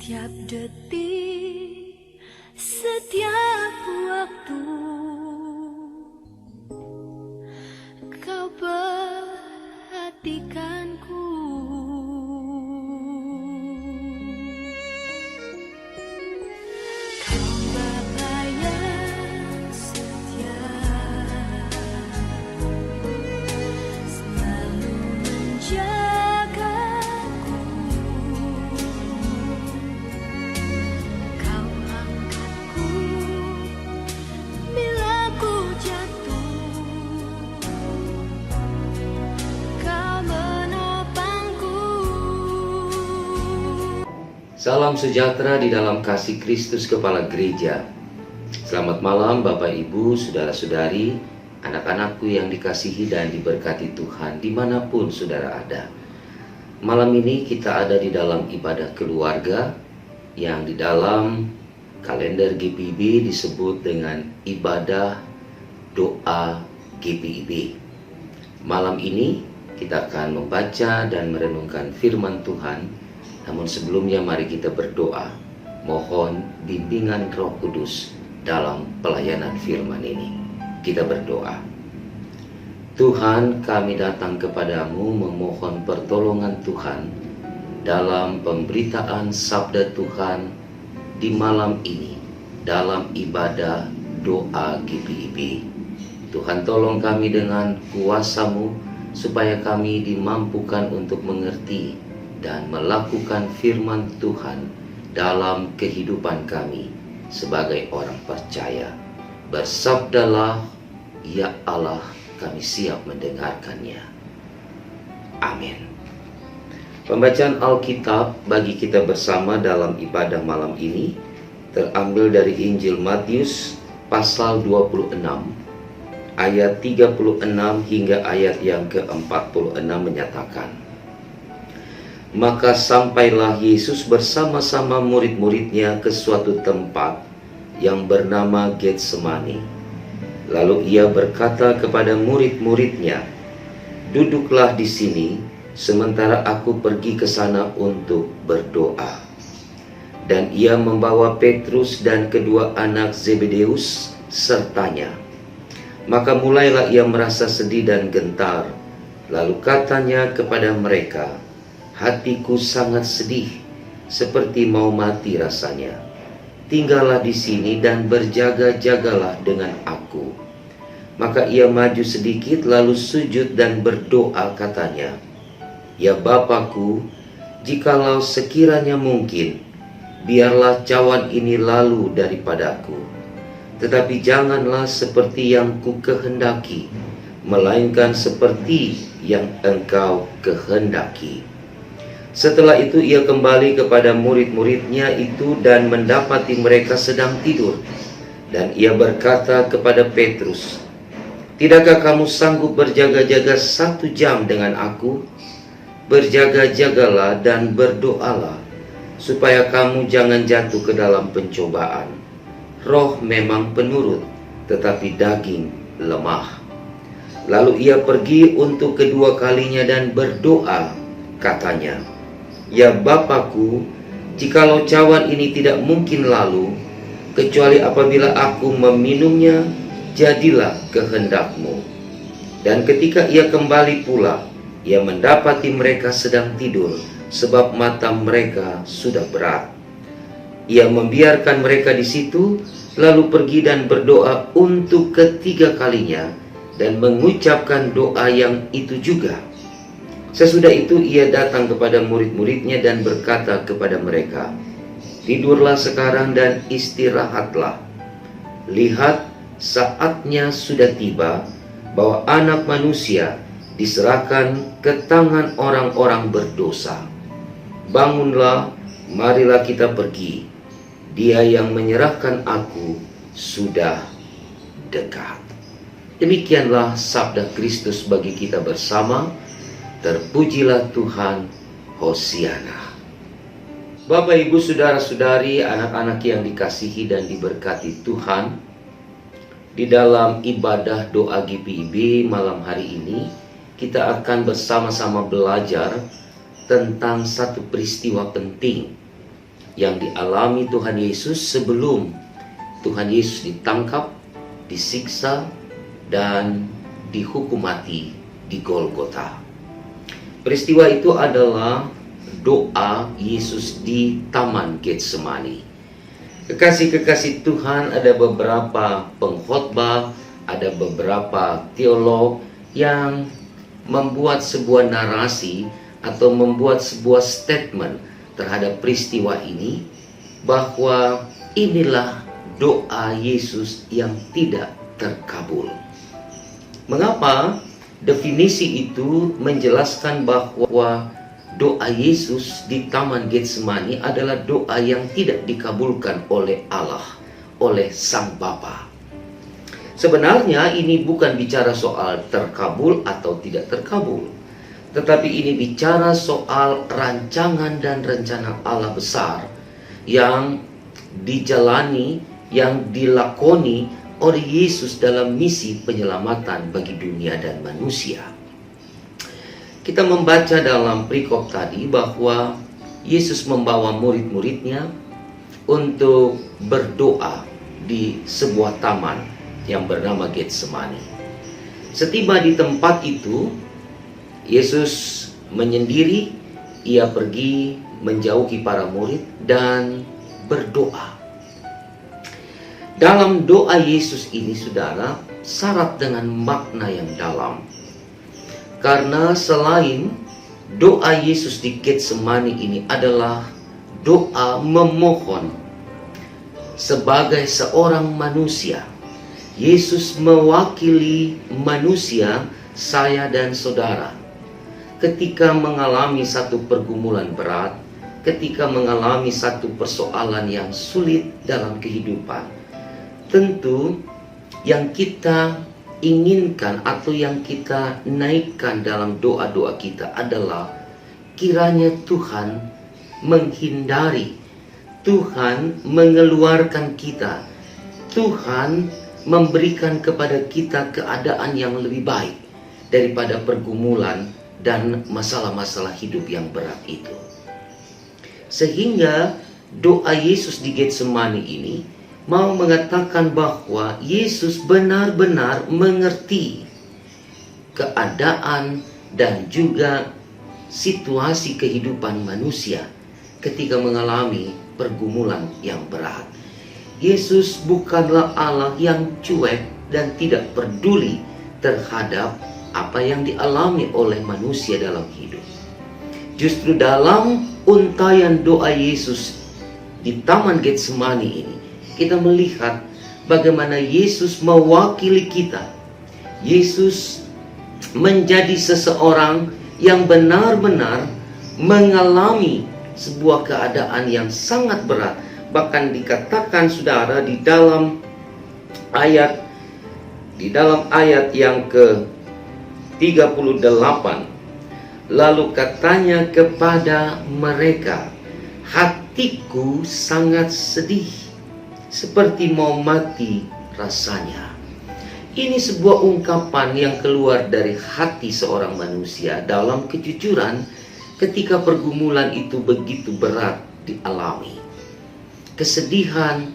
Setiap detik, setiap waktu, kau perhatikanku. Kau Bapa yang setia, selalu menjagaku. Kau angkatku bila ku jatuh, kau menopangku. Salam sejahtera di dalam kasih Kristus Kepala Gereja. Selamat malam Bapak Ibu, Saudara-saudari, anak-anakku yang dikasihi dan diberkati Tuhan dimanapun saudara ada. Malam ini kita ada di dalam ibadah keluarga yang di dalam kalender GPIB disebut dengan ibadah doa GPIB. Malam ini kita akan membaca dan merenungkan firman Tuhan. Namun sebelumnya mari kita berdoa, mohon bimbingan Roh Kudus dalam pelayanan firman ini. Kita berdoa. Tuhan, kami datang kepadamu memohon pertolongan Tuhan dalam pemberitaan sabda Tuhan di malam ini dalam ibadah doa GPIB. Tuhan, tolong kami dengan kuasa-Mu supaya kami dimampukan untuk mengerti dan melakukan firman Tuhan dalam kehidupan kami sebagai orang percaya. Bersabdalah, ya Allah, kami siap mendengarkannya. Amin. Pembacaan Alkitab bagi kita bersama dalam ibadah malam ini terambil dari Injil Matius pasal 26 ayat 36 hingga ayat yang ke-46 menyatakan, maka sampailah Yesus bersama-sama murid-muridnya ke suatu tempat yang bernama Getsemani. Lalu ia berkata kepada murid-muridnya, duduklah di sini, sementara aku pergi ke sana untuk berdoa. Dan ia membawa Petrus dan kedua anak Zebedeus sertanya. Maka mulailah ia merasa sedih dan gentar. Lalu katanya kepada mereka, hatiku sangat sedih, seperti mau mati rasanya. Tinggallah di sini dan berjaga-jagalah dengan aku. Maka ia maju sedikit lalu sujud dan berdoa katanya, ya Bapakku, jikalau sekiranya mungkin, biarlah cawan ini lalu daripadaku. Tetapi janganlah seperti yang ku kehendaki, melainkan seperti yang Engkau kehendaki. Setelah itu ia kembali kepada murid-muridnya itu dan mendapati mereka sedang tidur. Dan ia berkata kepada Petrus, tidakkah kamu sanggup berjaga-jaga 1 jam dengan aku? Berjaga-jagalah dan berdoalah, supaya kamu jangan jatuh ke dalam pencobaan. Roh memang penurut, tetapi daging lemah. Lalu ia pergi untuk kedua kalinya dan berdoa, katanya, ya Bapakku, jikalau cawan ini tidak mungkin lalu, kecuali apabila aku meminumnya, jadilah kehendak-Mu. Dan ketika ia kembali pula, ia mendapati mereka sedang tidur, sebab mata mereka sudah berat. Ia membiarkan mereka di situ, lalu pergi dan berdoa untuk ketiga kalinya, dan mengucapkan doa yang itu juga. Sesudah itu ia datang kepada murid-muridnya dan berkata kepada mereka, tidurlah sekarang dan istirahatlah. Lihat, saatnya sudah tiba bahwa Anak Manusia diserahkan ke tangan orang-orang berdosa. Bangunlah, marilah kita pergi. Dia yang menyerahkan aku sudah dekat. Demikianlah sabda Kristus bagi kita bersama. Terpujilah Tuhan, Hosiana. Bapak, Ibu, Saudara-saudari, anak-anak yang dikasihi dan diberkati Tuhan, di dalam ibadah doa GPIB malam hari ini, kita akan bersama-sama belajar tentang satu peristiwa penting yang dialami Tuhan Yesus sebelum Tuhan Yesus ditangkap, disiksa, dan dihukum mati di Golgota. Peristiwa itu adalah doa Yesus di Taman Getsemani. Kekasih-kekasih Tuhan, ada beberapa pengkhotbah, ada beberapa teolog yang membuat sebuah narasi atau membuat sebuah statement terhadap peristiwa ini, bahwa inilah doa Yesus yang tidak terkabul. Mengapa? Definisi itu menjelaskan bahwa doa Yesus di Taman Getsemani adalah doa yang tidak dikabulkan oleh Allah, oleh Sang Bapa. Sebenarnya ini bukan bicara soal terkabul atau tidak terkabul, tetapi ini bicara soal rancangan dan rencana Allah besar yang dijalani, yang dilakoni oleh Yesus dalam misi penyelamatan bagi dunia dan manusia. Kita membaca dalam perikop tadi bahwa Yesus membawa murid-muridnya untuk berdoa di sebuah taman yang bernama Getsemani. Setiba di tempat itu, Yesus menyendiri, ia pergi menjauhi para murid dan berdoa. Dalam doa Yesus ini, saudara, syarat dengan makna yang dalam. Karena selain doa Yesus di Getsemani ini adalah doa memohon sebagai seorang manusia, Yesus mewakili manusia, saya dan saudara, ketika mengalami satu pergumulan berat, ketika mengalami satu persoalan yang sulit dalam kehidupan. Tentu yang kita inginkan atau yang kita naikkan dalam doa-doa kita adalah kiranya Tuhan menghindari, Tuhan mengeluarkan kita, Tuhan memberikan kepada kita keadaan yang lebih baik daripada pergumulan dan masalah-masalah hidup yang berat itu. Sehingga doa Yesus di Getsemani ini mau mengatakan bahwa Yesus benar-benar mengerti keadaan dan juga situasi kehidupan manusia ketika mengalami pergumulan yang berat. Yesus bukanlah Allah yang cuek dan tidak peduli terhadap apa yang dialami oleh manusia dalam hidup. Justru dalam untayan doa Yesus di Taman Getsemani ini, kita melihat bagaimana Yesus mewakili kita. Yesus menjadi seseorang yang benar-benar mengalami sebuah keadaan yang sangat berat. Bahkan dikatakan, saudara, di dalam ayat yang ke-38, lalu katanya kepada mereka, hatiku sangat sedih, seperti mau mati rasanya. Ini sebuah ungkapan yang keluar dari hati seorang manusia dalam kejujuran ketika pergumulan itu begitu berat dialami. Kesedihan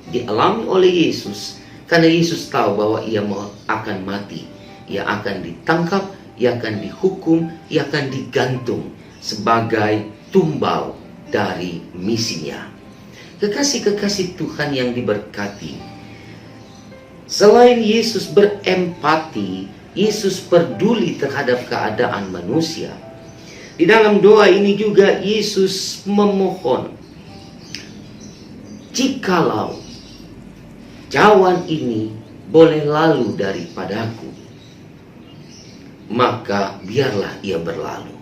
dialami oleh Yesus karena Yesus tahu bahwa ia akan mati, ia akan ditangkap, ia akan dihukum, ia akan digantung sebagai tumbal dari misinya. Kekasih-kekasih Tuhan yang diberkati, selain Yesus berempati, Yesus peduli terhadap keadaan manusia. Di dalam doa ini juga Yesus memohon, jikalau cawan ini boleh lalu daripadaku, maka biarlah ia berlalu.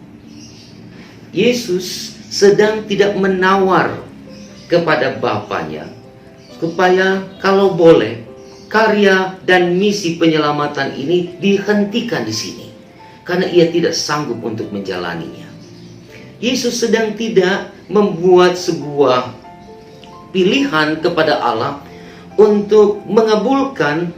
Yesus sedang tidak menawar kepada Bapanya supaya kalau boleh karya dan misi penyelamatan ini dihentikan di sini karena ia tidak sanggup untuk menjalaninya. Yesus sedang tidak membuat sebuah pilihan kepada Allah untuk mengabulkan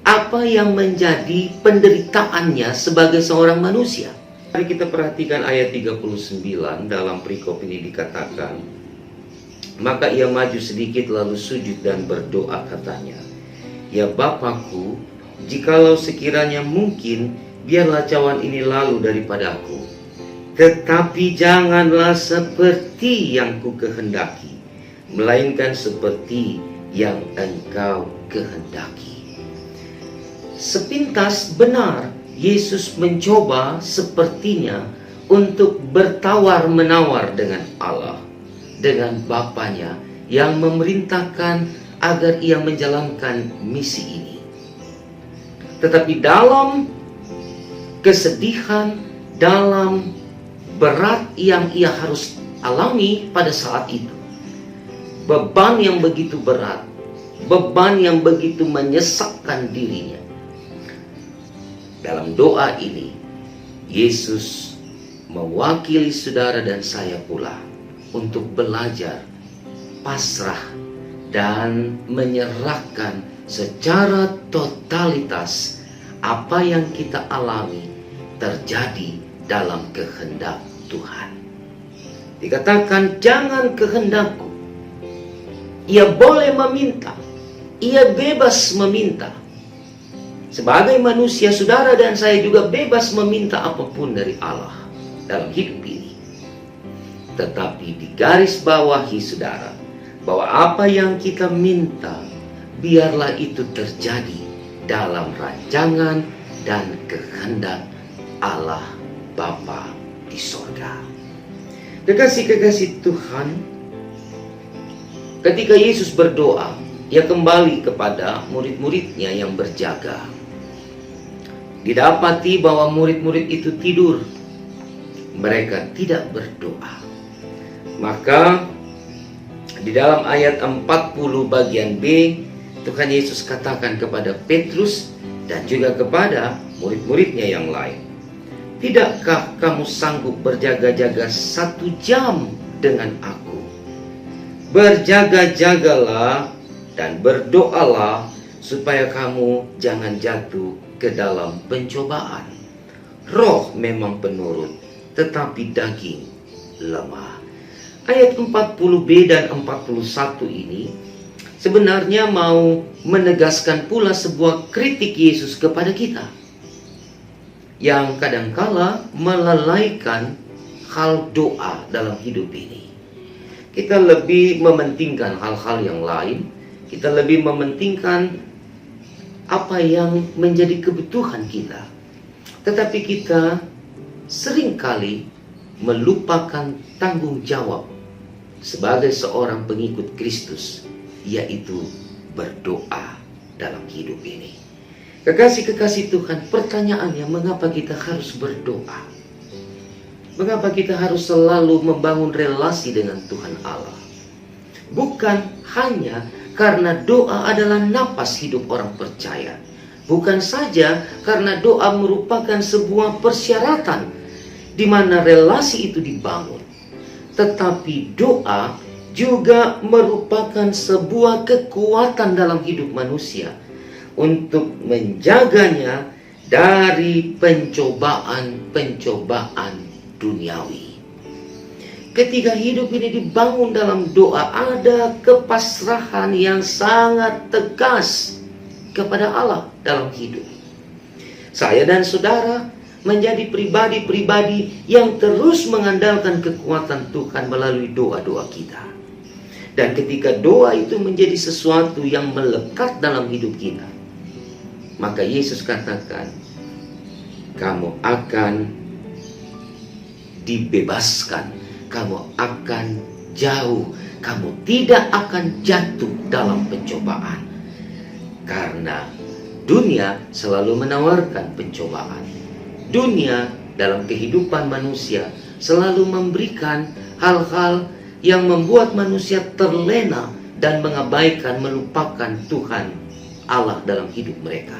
apa yang menjadi penderitaannya sebagai seorang manusia. Mari kita perhatikan ayat 39 dalam perikop ini dikatakan, Maka ia maju sedikit lalu sujud dan berdoa, katanya, "Ya Bapakku, jikalau sekiranya mungkin, biarlah cawan ini lalu daripadaku. Tetapi janganlah seperti yang ku kehendaki, melainkan seperti yang Engkau kehendaki." Sepintas benar Yesus mencoba sepertinya untuk bertawar-menawar dengan Allah, dengan Bapanya yang memerintahkan agar ia menjalankan misi ini. Tetapi dalam kesedihan, dalam berat yang ia harus alami pada saat itu, beban yang begitu berat, beban yang begitu menyesakkan dirinya, dalam doa ini Yesus mewakili saudara dan saya pula untuk belajar pasrah dan menyerahkan secara totalitas apa yang kita alami terjadi dalam kehendak Tuhan. Dikatakan, "Jangan kehendakku." Ia boleh meminta, ia bebas meminta. Sebagai manusia, saudara dan saya juga bebas meminta apapun dari Allah dalam hidup ini. Tetapi digarisbawahi, saudara, bahwa apa yang kita minta, biarlah itu terjadi dalam rancangan dan kehendak Allah Bapa di sorga. Kekasih-kekasih Tuhan, ketika Yesus berdoa, ia kembali kepada murid-muridnya yang berjaga. Didapati bahwa murid-murid itu tidur, mereka tidak berdoa. Maka di dalam ayat 40 bagian B, Tuhan Yesus katakan kepada Petrus dan juga kepada murid-muridnya yang lain, "Tidakkah kamu sanggup berjaga-jaga 1 jam dengan aku? Berjaga-jagalah dan berdoalah supaya kamu jangan jatuh ke dalam pencobaan. Roh memang penurut, tetapi daging lemah." Ayat 40b dan 41 ini sebenarnya mau menegaskan pula sebuah kritik Yesus kepada kita, yang kadangkala melalaikan hal doa dalam hidup ini. Kita lebih mementingkan hal-hal yang lain, kita lebih mementingkan apa yang menjadi kebutuhan kita. Tetapi kita seringkali melupakan tanggung jawab sebagai seorang pengikut Kristus, yaitu berdoa dalam hidup ini. Kekasih-kekasih Tuhan, pertanyaannya, mengapa kita harus berdoa? Mengapa kita harus selalu membangun relasi dengan Tuhan Allah? Bukan hanya karena doa adalah napas hidup orang percaya. Bukan saja karena doa merupakan sebuah persyaratan di mana relasi itu dibangun. Tetapi doa juga merupakan sebuah kekuatan dalam hidup manusia untuk menjaganya dari pencobaan-pencobaan duniawi. Ketika hidup ini dibangun dalam doa, ada kepasrahan yang sangat tegas kepada Allah dalam hidup. Saya dan saudara menjadi pribadi-pribadi yang terus mengandalkan kekuatan Tuhan melalui doa-doa kita. Dan ketika doa itu menjadi sesuatu yang melekat dalam hidup kita, maka Yesus katakan, kamu akan dibebaskan, kamu akan jauh, kamu tidak akan jatuh dalam pencobaan. Karena dunia selalu menawarkan pencobaan. Dunia dalam kehidupan manusia selalu memberikan hal-hal yang membuat manusia terlena dan mengabaikan, melupakan Tuhan Allah dalam hidup mereka.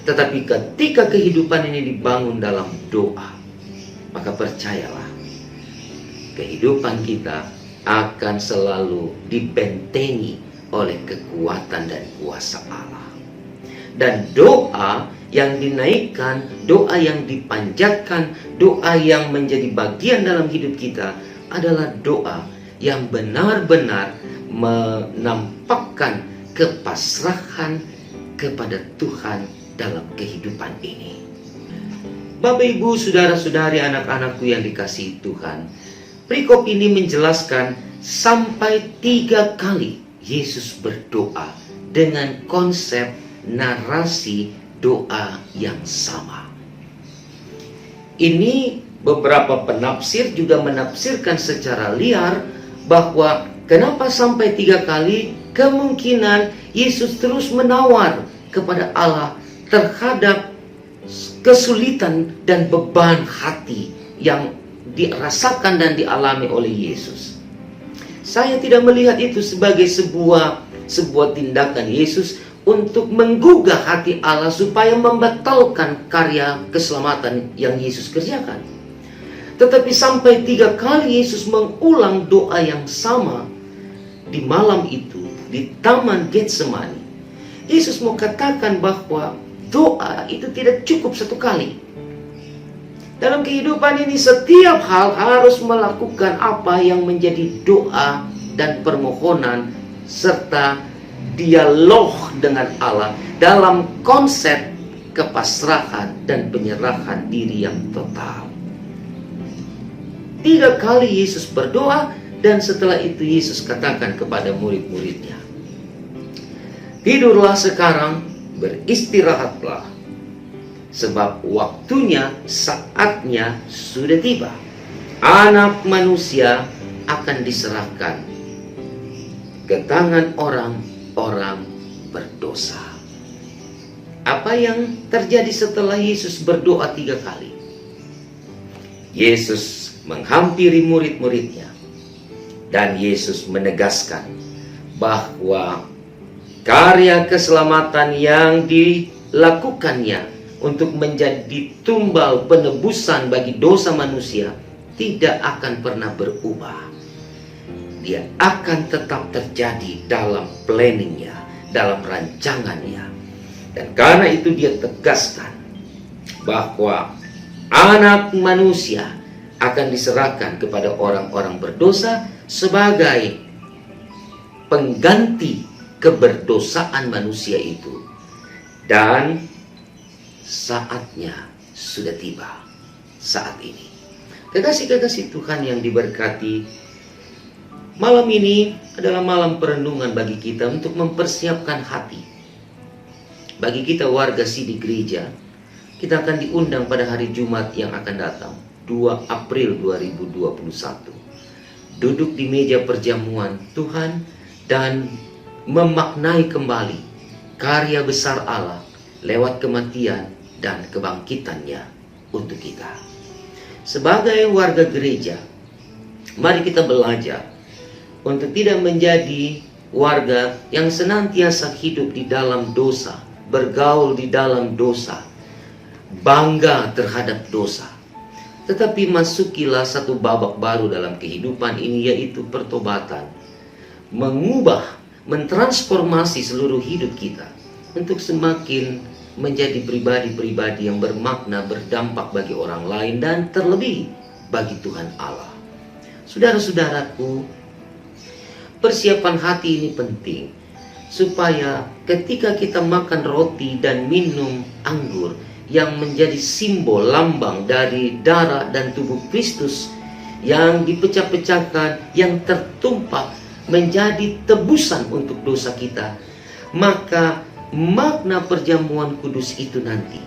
Tetapi ketika kehidupan ini dibangun dalam doa, maka percayalah, kehidupan kita akan selalu dibentengi oleh kekuatan dan kuasa Allah. Dan doa yang dinaikkan, doa yang dipanjatkan, doa yang menjadi bagian dalam hidup kita adalah doa yang benar-benar menampakkan kepasrahan kepada Tuhan dalam kehidupan ini. Bapak, Ibu, saudara-saudari, anak-anakku yang dikasihi Tuhan, perikop ini menjelaskan sampai 3 kali Yesus berdoa dengan konsep narasi doa yang sama. Ini beberapa penafsir juga menafsirkan secara liar bahwa kenapa sampai 3 kali, kemungkinan Yesus terus menawar kepada Allah terhadap kesulitan dan beban hati yang dirasakan dan dialami oleh Yesus. Saya tidak melihat itu sebagai sebuah tindakan Yesus untuk menggugah hati Allah supaya membatalkan karya keselamatan yang Yesus kerjakan. Tetapi sampai 3 kali Yesus mengulang doa yang sama di malam itu di Taman Getsemani. Yesus mau katakan bahwa doa itu tidak cukup 1 kali. Dalam kehidupan ini setiap hal harus melakukan apa yang menjadi doa dan permohonan serta dialog dengan Allah dalam konsep kepasrahan dan penyerahan diri yang total. 3 kali Yesus berdoa dan setelah itu Yesus katakan kepada murid-muridnya, "Tidurlah sekarang, beristirahatlah, sebab waktunya, saatnya sudah tiba. Anak manusia akan diserahkan ke tangan orang-orang berdosa." Apa yang terjadi setelah Yesus berdoa 3 kali? Yesus menghampiri murid-muridnya dan Yesus menegaskan bahwa karya keselamatan yang dilakukannya untuk menjadi tumbal penebusan bagi dosa manusia tidak akan pernah berubah. Dia akan tetap terjadi dalam planningnya, dalam rancangannya. Dan karena itu dia tegaskan bahwa anak manusia akan diserahkan kepada orang-orang berdosa sebagai pengganti keberdosaan manusia itu. Dan saatnya sudah tiba saat ini. Kekasih-kekasih Tuhan yang diberkati, malam ini adalah malam perenungan bagi kita untuk mempersiapkan hati. Bagi kita warga Sidi Gereja, kita akan diundang pada hari Jumat yang akan datang, 2 April 2021. Duduk di meja perjamuan Tuhan dan memaknai kembali karya besar Allah lewat kematian dan kebangkitannya untuk kita. Sebagai warga gereja, mari kita belajar untuk tidak menjadi warga yang senantiasa hidup di dalam dosa, bergaul di dalam dosa, bangga terhadap dosa. Tetapi masukilah satu babak baru dalam kehidupan ini, yaitu pertobatan. Mengubah, mentransformasi seluruh hidup kita untuk semakin menjadi pribadi-pribadi yang bermakna, berdampak bagi orang lain, dan terlebih bagi Tuhan Allah. Saudara-saudaraku, persiapan hati ini penting supaya ketika kita makan roti dan minum anggur yang menjadi simbol lambang dari darah dan tubuh Kristus yang dipecah-pecahkan, yang tertumpah menjadi tebusan untuk dosa kita, maka makna perjamuan kudus itu nanti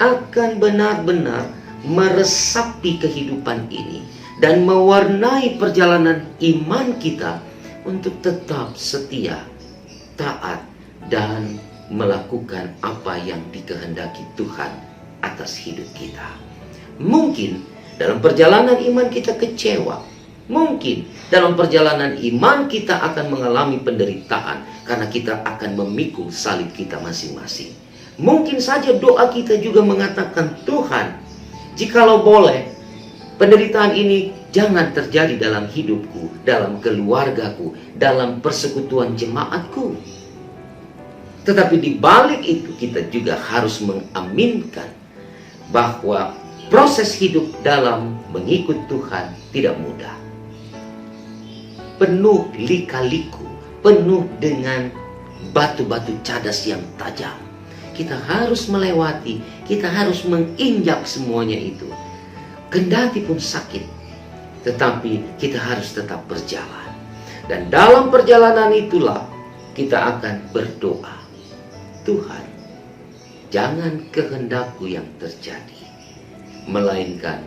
akan benar-benar meresapi kehidupan ini dan mewarnai perjalanan iman kita untuk tetap setia, taat, dan melakukan apa yang dikehendaki Tuhan atas hidup kita. Mungkin dalam perjalanan iman kita kecewa, mungkin dalam perjalanan iman kita akan mengalami penderitaan karena kita akan memikul salib kita masing-masing. Mungkin saja doa kita juga mengatakan, Tuhan, jikalau boleh, penderitaan ini jangan terjadi dalam hidupku, dalam keluargaku, dalam persekutuan jemaatku. Tetapi di balik itu kita juga harus mengaminkan bahwa proses hidup dalam mengikut Tuhan tidak mudah. penuh lika-liku, penuh dengan batu-batu cadas yang tajam. Kita harus melewati, kita harus menginjak semuanya itu. Kendati pun sakit, tetapi kita harus tetap berjalan. Dan dalam perjalanan itulah kita akan berdoa, Tuhan, jangan kehendakku yang terjadi, melainkan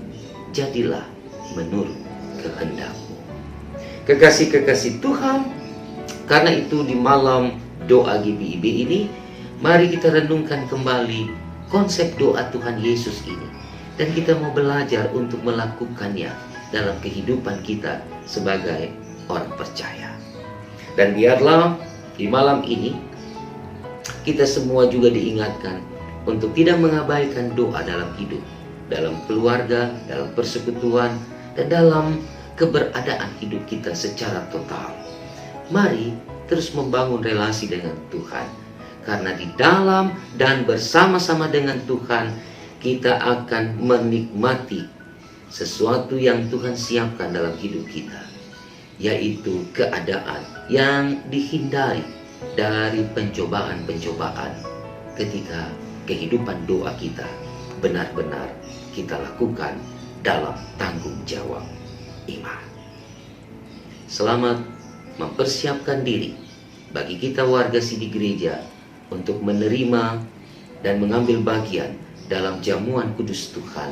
jadilah menurut kehendak-Mu. Kekasih-kekasih Tuhan, karena itu di malam doa GBIB ini, mari kita renungkan kembali konsep doa Tuhan Yesus ini. Dan kita mau belajar untuk melakukannya dalam kehidupan kita sebagai orang percaya. Dan biarlah di malam ini kita semua juga diingatkan untuk tidak mengabaikan doa dalam hidup, dalam keluarga, dalam persekutuan, dan dalam keberadaan hidup kita secara total. Mari terus membangun relasi dengan Tuhan, karena di dalam dan bersama-sama dengan Tuhan kita akan menikmati sesuatu yang Tuhan siapkan dalam hidup kita, yaitu keadaan yang dihindari dari pencobaan-pencobaan ketika kehidupan doa kita benar-benar kita lakukan dalam tanggung jawab iman. Selamat mempersiapkan diri bagi kita warga Sidi Gereja untuk menerima dan mengambil bagian dalam jamuan kudus Tuhan.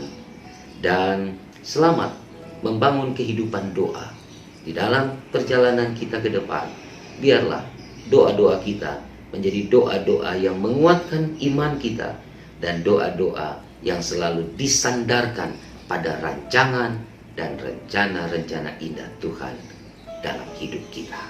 Dan selamat membangun kehidupan doa di dalam perjalanan kita ke depan. Biarlah doa-doa kita menjadi doa-doa yang menguatkan iman kita, dan doa-doa yang selalu disandarkan pada rancangan dan rencana-rencana indah Tuhan dalam hidup kita.